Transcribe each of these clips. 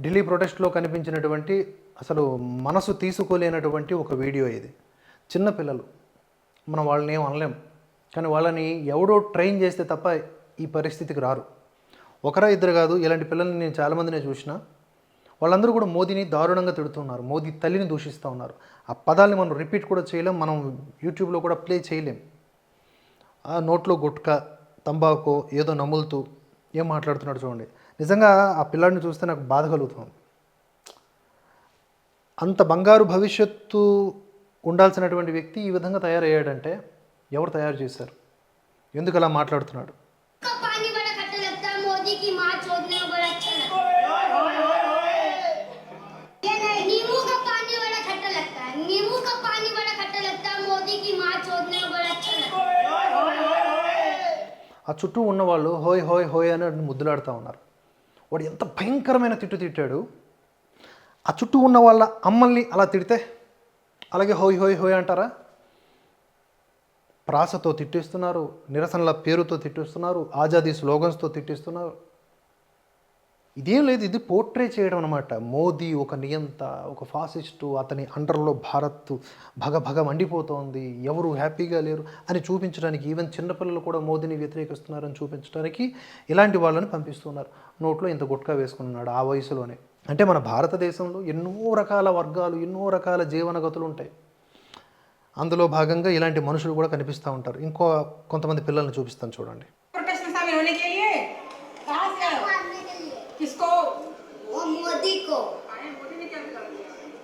ఢిల్లీ ప్రొటెస్ట్లో కనిపించినటువంటి అసలు మనసు తీసుకోలేనటువంటి ఒక వీడియో ఇది. చిన్న పిల్లలు, మనం వాళ్ళని ఏం అనలేం, కానీ వాళ్ళని ఎవడో ట్రైన్ చేస్తే తప్ప ఈ పరిస్థితికి రారు. ఒకరా ఇద్దరు కాదు, ఇలాంటి పిల్లల్ని నేను చాలామందినే చూసిన. వాళ్ళందరూ కూడా మోదీని దారుణంగా తిడుతున్నారు, మోదీ తల్లిని దూషిస్తూ ఉన్నారు. ఆ పదాలని మనం రిపీట్ కూడా చేయలేం, మనం యూట్యూబ్లో కూడా ప్లే చేయలేం. ఆ నోట్లో గుట్కా, తంబాకు ఏదో నములుతూ ఏం మాట్లాడుతున్నాడు చూడండి. నిజంగా ఆ పిల్లాడిని చూస్తే నాకు బాధ కలుగుతుంది. అంత బంగారు భవిష్యత్తు ఉండాల్సినటువంటి వ్యక్తి ఈ విధంగా తయారయ్యాడంటే ఎవరు తయారు చేశారు? ఎందుకు అలా మాట్లాడుతున్నాడు? ఆ చుట్టూ ఉన్నవాళ్ళు హోయ్ హోయ్ హోయ్ అని ముద్దులాడుతూ ఉన్నారు. వాడు ఎంత భయంకరమైన తిట్టు తిట్టాడు. ఆ చుట్టూ ఉన్న వాళ్ళ అమ్మల్ని అలా తిడితే అలాగే హోయ్ హోయ్ హోయ్ అంటారా? ప్రాసతో తిట్టిస్తున్నారు, నిరసనల పేరుతో తిట్టిస్తున్నారు, ఆజాదీ స్లోగన్స్తో తిట్టిస్తున్నారు. ఇదేం లేదు, ఇది పోర్ట్రే చేయడం అనమాట. మోదీ ఒక నియంత, ఒక ఫాసిస్టు, అతని అండర్లో భారత్ భగ మండిపోతోంది, ఎవరు హ్యాపీగా లేరు అని చూపించడానికి, ఈవెన్ చిన్నపిల్లలు కూడా మోదీని వ్యతిరేకిస్తున్నారని చూపించడానికి ఇలాంటి వాళ్ళని పంపిస్తున్నారు. నోట్లో ఇంత గుట్కా వేసుకున్నాడు ఆ వయసులోనే. అంటే మన భారతదేశంలో ఎన్నో రకాల వర్గాలు, ఎన్నో రకాల జీవనగతులు ఉంటాయి. అందులో భాగంగా ఇలాంటి మనుషులు కూడా కనిపిస్తూ ఉంటారు. కొంతమంది పిల్లల్ని చూపిస్తాను చూడండి. किसको? वो मोदी को। मोदी ने क्या बोला?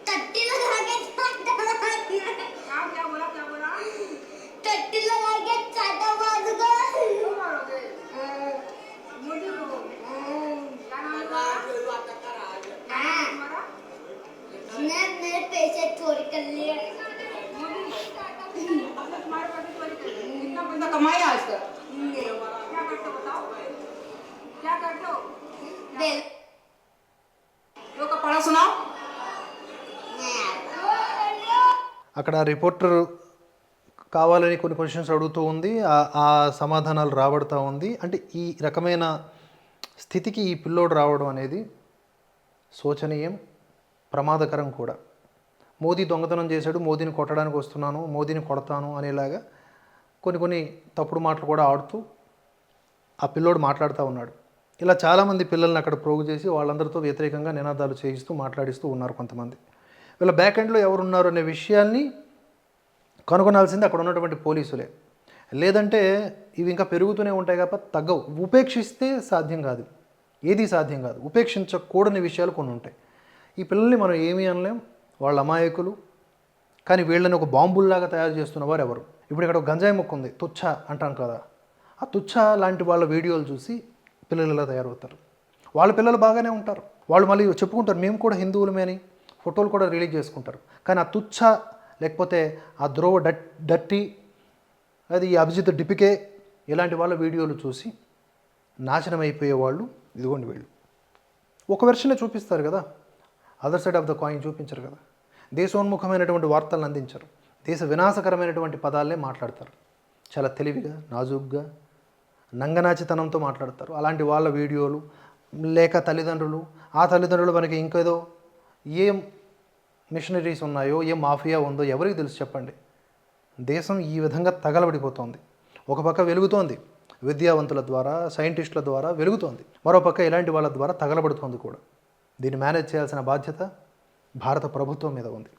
टट्टी लगा के चाटा मार दिया। क्या बोला? टट्टी लगा के चाटा मार दो। क्यों मारोगे? मोदी को। क्या नाम था? हाँ। मैं मेरे पैसे चोरी कर लिए। मोदी तुम्हारे पैसे चोरी कर लिए। कितना पैसा कमाया आज तक? क्या करते हो बताओ? क्या करते हो? అక్కడ రిపోర్టర్ కావాలని కొన్ని క్వశ్చన్స్ అడుగుతూ ఉంది, ఆ సమాధానాలు రాబడుతూ ఉంది. అంటే ఈ రకమైన స్థితికి ఈ పిల్లోడు రావడం అనేది శోచనీయం, ప్రమాదకరం కూడా. మోదీ దొంగతనం చేశాడు, మోదీని కొట్టడానికి వస్తున్నాను, మోదీని కొడతాను అనేలాగా కొన్ని తప్పుడు మాటలు కూడా ఆడుతూ ఆ పిల్లోడు మాట్లాడుతూ ఉన్నాడు. ఇలా చాలామంది పిల్లల్ని అక్కడ ప్రోగు చేసి వాళ్ళందరితో వ్యతిరేకంగా నినాదాలు చేయిస్తూ మాట్లాడిస్తూ ఉన్నారు కొంతమంది. వీళ్ళ బ్యాక్ ఎండ్లో ఎవరున్నారు అనే విషయాన్ని కనుగొనాల్సింది అక్కడ ఉన్నటువంటి పోలీసులే. లేదంటే ఇవి ఇంకా పెరుగుతూనే ఉంటాయి కాబట్టి తగ్గవు. ఉపేక్షిస్తే సాధ్యం కాదు, ఏదీ సాధ్యం కాదు. ఉపేక్షించకూడని విషయాలు కొన్ని ఉంటాయి. ఈ పిల్లల్ని మనం ఏమీ అనలేం, వాళ్ళ అమాయకులు. కానీ వీళ్ళని ఒక బాంబుల్లాగా తయారు చేస్తున్నవారు ఎవరు? ఇప్పుడు ఇక్కడ ఒక గంజాయి మొక్క ఉంది, తుచ్చ అంటాం కదా. ఆ తుచ్చ లాంటి వాళ్ళ వీడియోలు చూసి పిల్లలు ఇలా తయారవుతారు. వాళ్ళ పిల్లలు బాగానే ఉంటారు, వాళ్ళు మళ్ళీ చెప్పుకుంటారు మేము కూడా హిందువులమే అని, ఫోటోలు కూడా రిలీజ్ చేసుకుంటారు. కానీ ఆ తుచ్చ లేకపోతే ఆ ధ్రువ డట్టి, అది అభిజిత్ డిపికే, ఇలాంటి వాళ్ళ వీడియోలు చూసి నాశనం అయిపోయే వాళ్ళు ఇదిగోండి వీళ్ళు. ఒక వెర్షనే చూపిస్తారు కదా, other side of the coin చూపించరు కదా. దేశోన్ముఖమైనటువంటి వార్తలను అందించరు, దేశ వినాశకరమైనటువంటి పదాలే మాట్లాడతారు. చాలా తెలివిగా, నాజూగ్గా, నంగనాచితనంతో మాట్లాడతారు. అలాంటి వాళ్ళ వీడియోలు లేక ఆ తల్లిదండ్రులు మనకి ఇంకేదో ఏం మిషనరీస్ ఉన్నాయో, ఏ మాఫియా ఉందో ఎవరికి తెలుసు చెప్పండి. దేశం ఈ విధంగా తగలబడిపోతోంది. ఒక పక్క వెలుగుతోంది, విద్యావంతుల ద్వారా, సైంటిస్టుల ద్వారా వెలుగుతోంది. మరోపక్క ఇలాంటి వాళ్ళ ద్వారా తగలబడుతోంది కూడా. దీన్ని మేనేజ్ చేయాల్సిన బాధ్యత భారత ప్రభుత్వం మీద ఉంది.